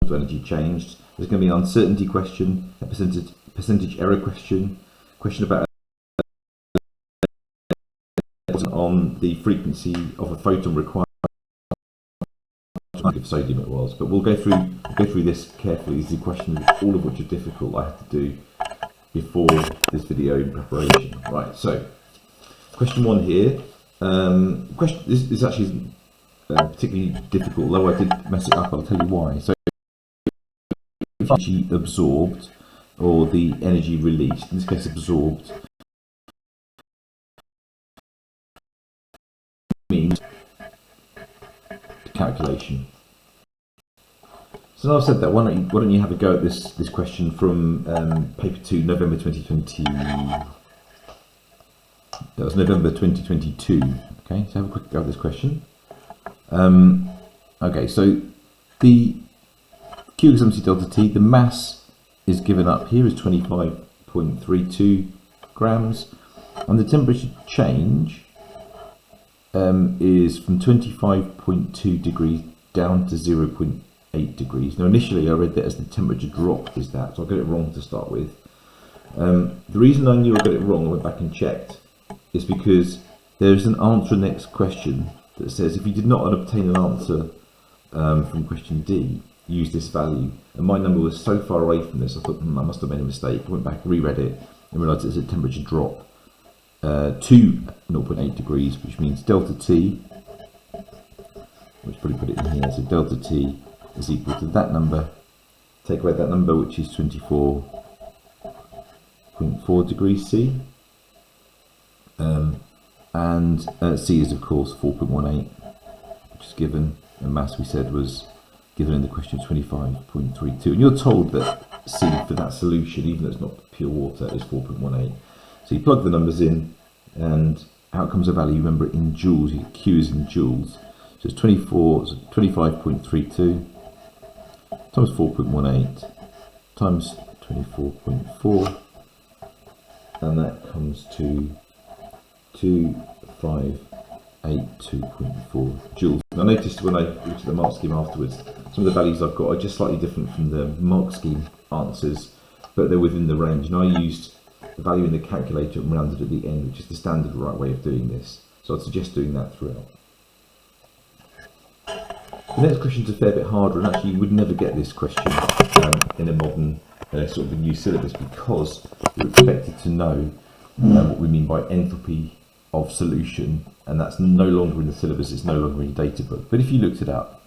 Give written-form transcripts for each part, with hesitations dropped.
transformed or energy changed. There's going to be an uncertainty question, a percentage error question about on the frequency of a photon required. Of sodium it was, but we'll go through this carefully. These are questions, all of which are difficult. I have to do before this video in preparation. Right, so question 1 here. This is actually particularly difficult, although I did mess it up. I'll tell you why. So, energy absorbed or the energy released, in this case absorbed, means calculation. So now I've said that, why don't you have a go at this question from paper 2, November 2020. That was November 2022. Okay, so have a quick go at this question. Okay, so the Q equals mc delta T, the mass is given up here as 25.32 grams, and the temperature change is from 25.2 degrees down to 0.8 degrees. Now initially I read that as the temperature drop is that, so I got it wrong to start with. The reason I knew I got it wrong, I went back and checked, is because there's an answer in the next question that says if you did not obtain an answer from question D, use this value. And my number was so far away from this, I thought I must have made a mistake. I went back, reread it, and realised it's a temperature drop to 0.8 degrees, which means delta T, let's probably put it in here, so delta T is equal to that number, take away that number, which is 24.4 degrees C, and C is of course 4.18, which is given, and mass we said was given in the question 25.32, and you're told that C for that solution, even though it's not pure water, is 4.18. So you plug the numbers in, and out comes a value. Remember it in joules. Q is in joules. So it's 25.32 times 4.18 times 24.4, and that comes to 2582.4 joules. And I noticed when I looked at the mark scheme afterwards, some of the values I've got are just slightly different from the mark scheme answers, but they're within the range. And I used the value in the calculator and rounded at the end, which is the standard right way of doing this. So I'd suggest doing that throughout. The next question is a fair bit harder, and actually you would never get this question in a modern sort of a new syllabus, because you're expected to know what we mean by enthalpy of solution, and that's no longer in the syllabus, it's no longer in your data book. But if you looked it up,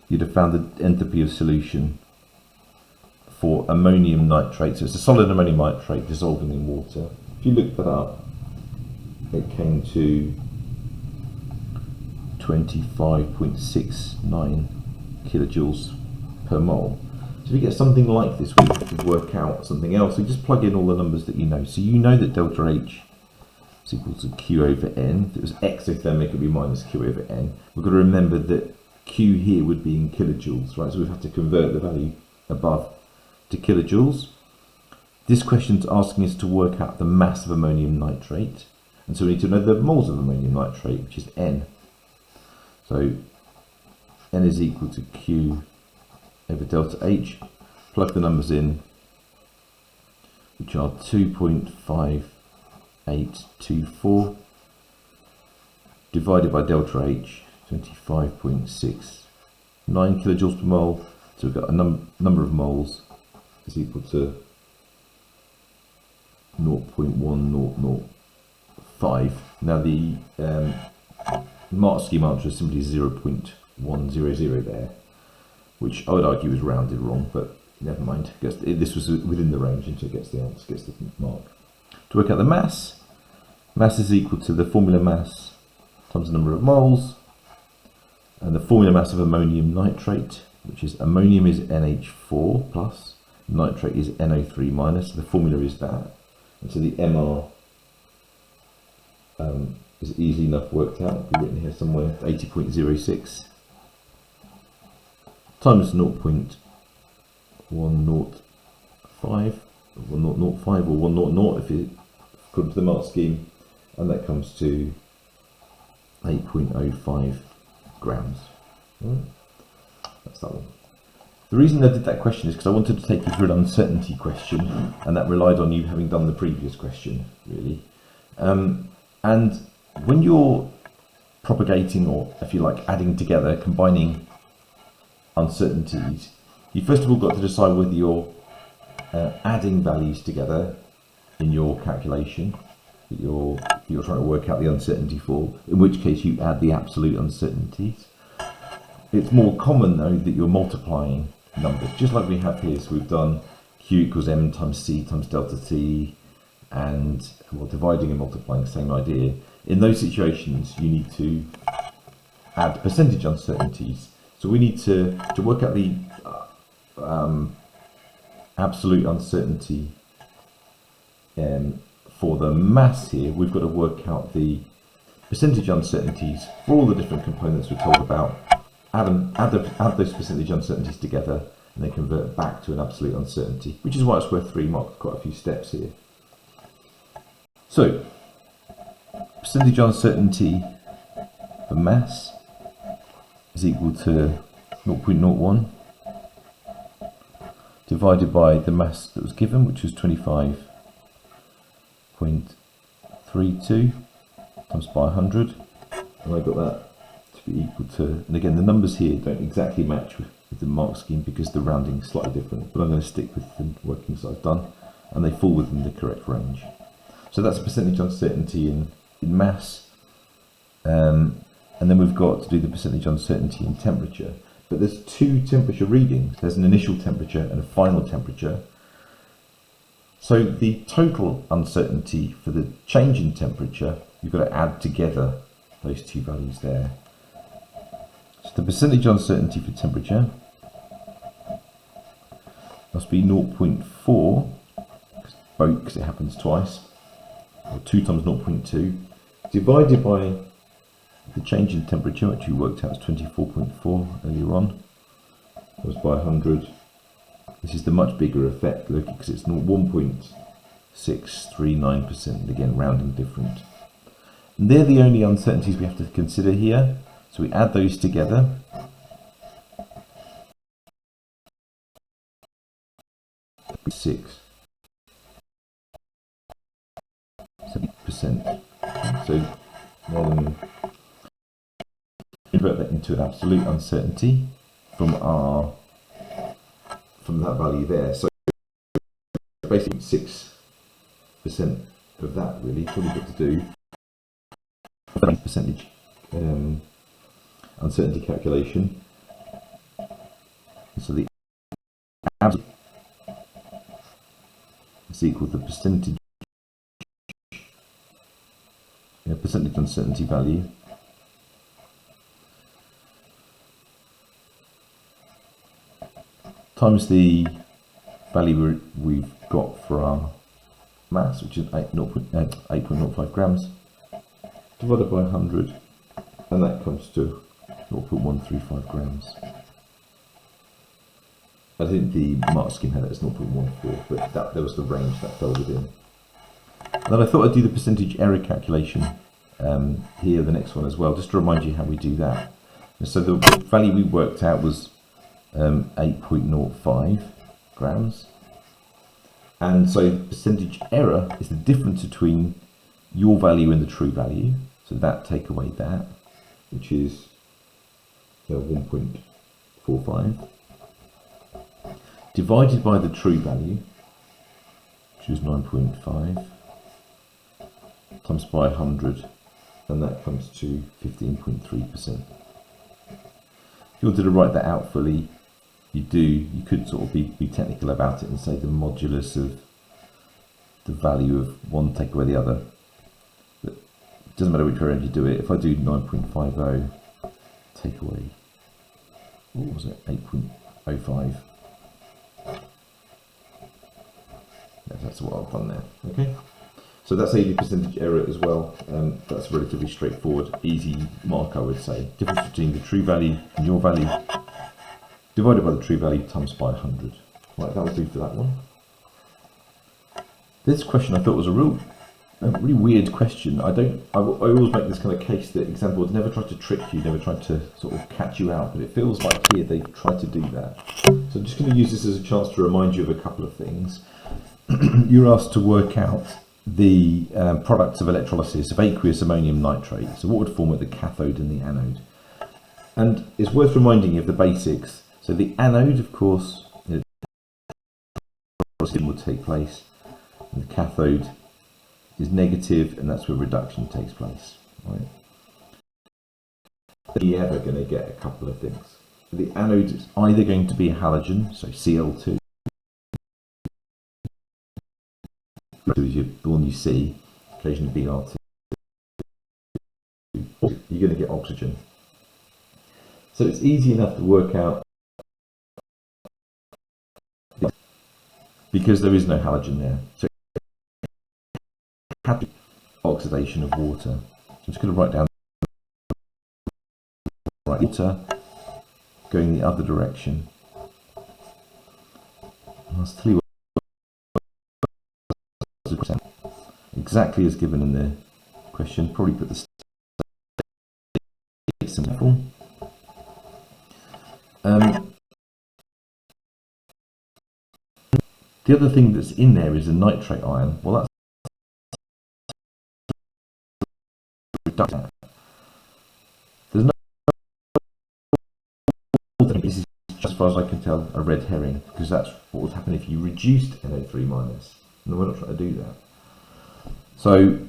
you'd have found the enthalpy of solution for ammonium nitrate. So it's a solid ammonium nitrate dissolving in water. If you looked that up, it came to 25.69 kilojoules per mole. So if you get something like this, we have to work out something else. So just plug in all the numbers that you know. So you know that delta H is equal to Q over N. If it was exothermic, it would be minus Q over N. We've got to remember that Q here would be in kilojoules, right? So we've had to convert the value above to kilojoules. This question's asking us to work out the mass of ammonium nitrate, and so we need to know the moles of ammonium nitrate, which is N. So N is equal to Q over delta H. Plug the numbers in, which are 2.5824 divided by delta H, 25.69 kilojoules per mole. So we've got a number of moles is equal to 0.1005. Now the mark scheme answer is simply 0.100 there, which I would argue is rounded wrong, but never mind. This was within the range until it gets the answer, gets the mark. To work out the mass is equal to the formula mass times the number of moles, and the formula mass of ammonium nitrate, which is ammonium is NH4 plus, nitrate is NO3 minus. The formula is that, and so the MR is easily enough worked out. It'll be written here somewhere, 80.06 times 0.105 or 100 if it according to the mark scheme, and that comes to 8.05 grams. Right. That's that one. The reason I did that question is because I wanted to take you through an uncertainty question, and that relied on you having done the previous question, really. And when you're propagating, or if you like, adding together, combining uncertainties, you first of all got to decide whether you're adding values together in your calculation that you're trying to work out the uncertainty for, in which case you add the absolute uncertainties. It's more common though that you're multiplying numbers, just like we have here. So we've done Q equals M times C times delta T, and well, dividing and multiplying, same idea. In those situations you need to add percentage uncertainties. So we need to work out the absolute uncertainty for the mass here. We've got to work out the percentage uncertainties for all the different components we're told about, add those percentage uncertainties together, and then convert back to an absolute uncertainty, which is why it's worth 3 marks, quite a few steps here. So, percentage uncertainty for mass is equal to 0.01 divided by the mass that was given, which was 25.32 times by 100, and I got that to be equal to, and again the numbers here don't exactly match with the mark scheme because the rounding is slightly different, but I'm going to stick with the workings I've done, and they fall within the correct range. So that's a percentage uncertainty in mass, and then we've got to do the percentage uncertainty in temperature. But there's 2 temperature readings. There's an initial temperature and a final temperature. So the total uncertainty for the change in temperature, you've got to add together those 2 values there. So the percentage uncertainty for temperature must be 0.4, because it happens twice, or 2 times 0.2, divided by the change in temperature, which we worked out as 24.4 earlier on, was by 100. This is the much bigger effect, look, because it's 1.639%, again rounding different. And they're the only uncertainties we have to consider here, so we add those together. Six. 70%. So convert that into an absolute uncertainty from that value there. So basically 6% of that really. What we've got to do percentage uncertainty calculation. So the absolute is equal to the percentage uncertainty value times the value we've got for our mass, which is 8.05 grams, divided by 100, and that comes to 0.135 grams. I think the mark scheme had it as 0.14, but there was the range that fell within. And then I thought I'd do the percentage error calculation here, the next one as well, just to remind you how we do that. And so the value we worked out was 8.05 grams, and so the percentage error is the difference between your value and the true value, so that take away that, which is 1.45, divided by the true value, which is 9.5, times by 100, and that comes to 15.3%. If you wanted to write that out fully, you could sort of be technical about it and say the modulus of the value of one take away the other. But it doesn't matter which way around you do it. If I do 9.50 take away, what was it, 8.05. That's what I've done there. Okay, so that's how you do percentage error as well. That's relatively straightforward, easy mark, I would say. Difference between the true value and your value divided by the true value times by 100. Right, that will do for that one. This question I thought was a real A really weird question. I always make this kind of case that exam boards never try to trick you, never try to sort of catch you out, but it feels like here they've tried to do that. So I'm just going to use this as a chance to remind you of a couple of things. You're asked to work out the products of electrolysis of aqueous ammonium nitrate. So what would form at the cathode and the anode? And it's worth reminding you of the basics. So the anode, of course, will take place, and the cathode is negative, and that's where reduction takes place. Right? You're ever going to get a couple of things. The anode is either going to be a halogen, so Cl2, the one you see, occasionally Br2, or you're going to get oxygen. So it's easy enough to work out because there is no halogen there. So oxidation of water. So I'm just going to write down water going the other direction. I'll tell you what, exactly as given in the question. Probably put the state symbol. The other thing that's in there is a nitrate ion. Well, that's reduction. There's no. This is, as far as I can tell, a red herring, because that's what would happen if you reduced NO3 minus. And we're not trying to do that. So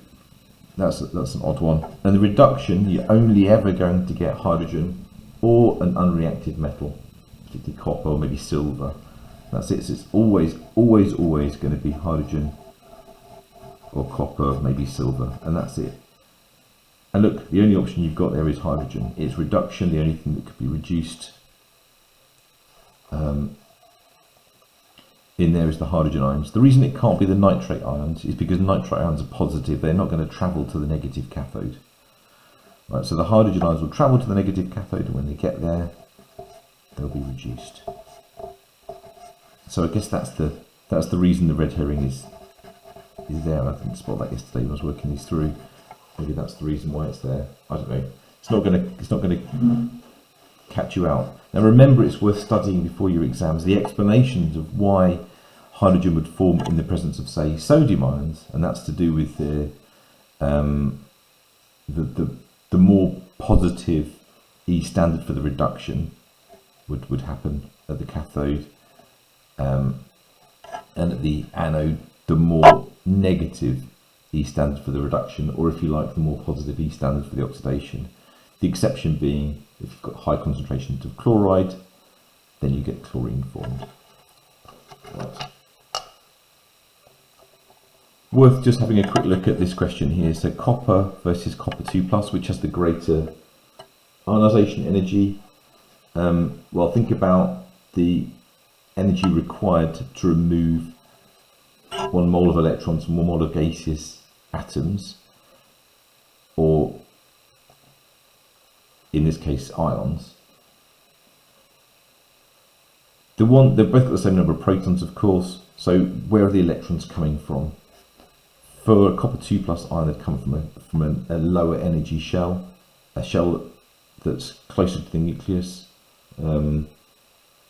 that's an odd one. And the reduction, you're only ever going to get hydrogen or an unreacted metal, particularly copper or maybe silver. That's it. So it's always going to be hydrogen or copper, maybe silver, and that's it. And look, the only option you've got there is hydrogen. It's reduction, the only thing that could be reduced in there is the hydrogen ions. The reason it can't be the nitrate ions is because nitrate ions are positive. They're not going to travel to the negative cathode. Right, so the hydrogen ions will travel to the negative cathode, and when they get there, they'll be reduced. So I guess that's the reason the red herring is there. I didn't spot that yesterday when I was working these through. Maybe that's the reason why it's there. I don't know. It's not going to catch you out. Now remember, it's worth studying before your exams the explanations of why hydrogen would form in the presence of, say, sodium ions, and that's to do with the more positive E standard for the reduction would happen at the cathode. And at the anode, the more negative E standard for the reduction, or if you like, the more positive E standard for the oxidation. The exception being, if you've got high concentrations of chloride, then you get chlorine formed. Right. Worth just having a quick look at this question here. So copper versus copper 2+, which has the greater ionization energy? Well, think about the energy required to remove 1 mole of electrons from 1 mole of gaseous atoms, or in this case ions. They've both got the same number of protons, of course, so where are the electrons coming from? For a copper 2+ ion, they'd come from a lower energy shell, a shell that's closer to the nucleus,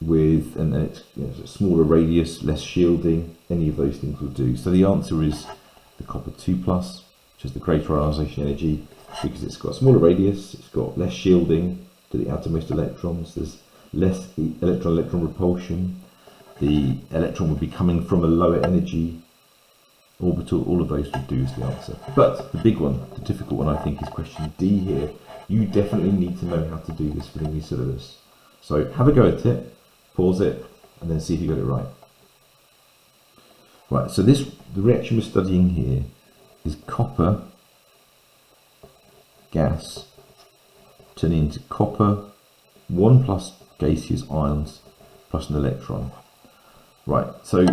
with it's a smaller radius, less shielding. Any of those things will do. So the answer is the copper 2+, which has the greater ionization energy, because it's got a smaller radius, it's got less shielding to the outermost electrons, there's less electron-electron repulsion, the electron would be coming from a lower energy orbital. All of those would do is the answer. But the big one, the difficult one, I think, is question D here. You definitely need to know how to do this for the new syllabus. So have a go at it, pause it, and then see if you got it right. Right, so the reaction we're studying here is copper gas turning into copper 1+ gaseous ions plus an electron. Right, so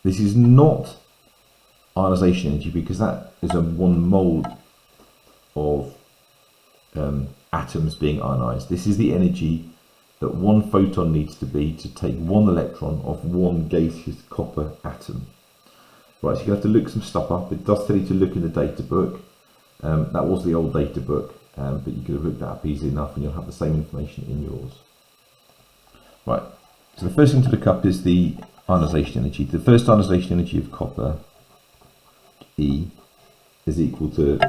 this is not ionization energy, because that is a 1 mole of atoms being ionized. This is the energy that 1 photon needs to be to take 1 electron off 1 gaseous copper atom. Right, so you have to look some stuff up. It does tell you to look in the data book. That was the old data book, but you could have looked that up easily enough and you'll have the same information in yours. Right, so the first thing to look up is the ionization energy. The first ionization energy of copper, E, is equal to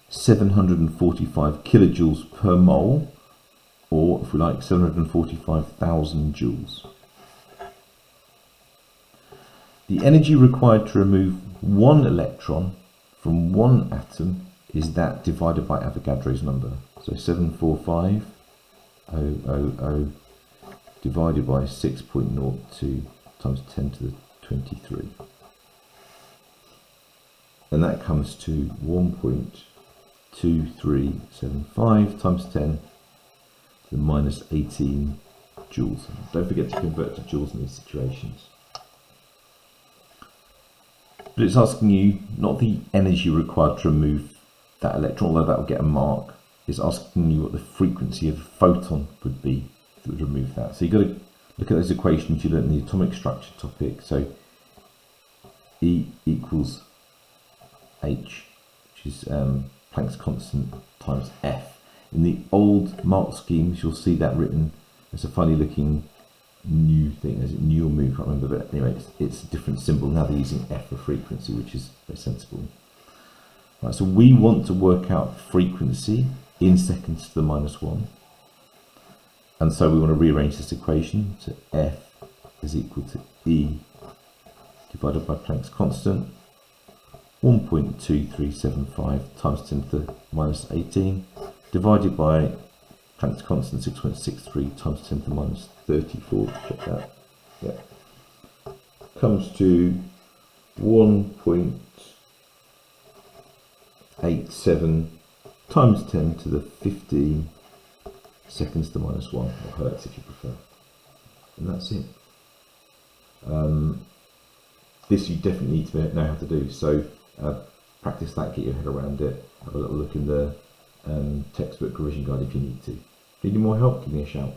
745 kilojoules per mole, or if we like, 745,000 joules. The energy required to remove one electron from one atom is that divided by Avogadro's number. So 745,000 divided by 6.02 times 10 to the 23. And that comes to 1.2375 times 10 to the minus 18 joules. Don't forget to convert to joules in these situations. But it's asking you not the energy required to remove that electron, although that will get a mark. It's asking you what the frequency of a photon would be if it would remove that. So you've got to look at those equations you learned in the atomic structure topic. So E equals H, which is Planck's constant, times F. In the old mark schemes, you'll see that written as a funny looking new thing. Is it new or mu? I can't remember, but anyway, it's a different symbol. Now they're using F for frequency, which is very sensible. Right, so we want to work out frequency in seconds to the minus 1. And so we want to rearrange this equation. So F is equal to E divided by Planck's constant, 1.2375 times 10 to the minus 18, divided by Planck's constant, 6.63 times 10 to the minus 34. Check that. Yeah. Comes to 1.87 times 10 to the 15 seconds to the minus 1, or hertz if you prefer. And that's it. This you definitely need to know how to do. So practice that, get your head around it. Have a little look in the textbook revision guide if you need to. Need any more help? Give me a shout.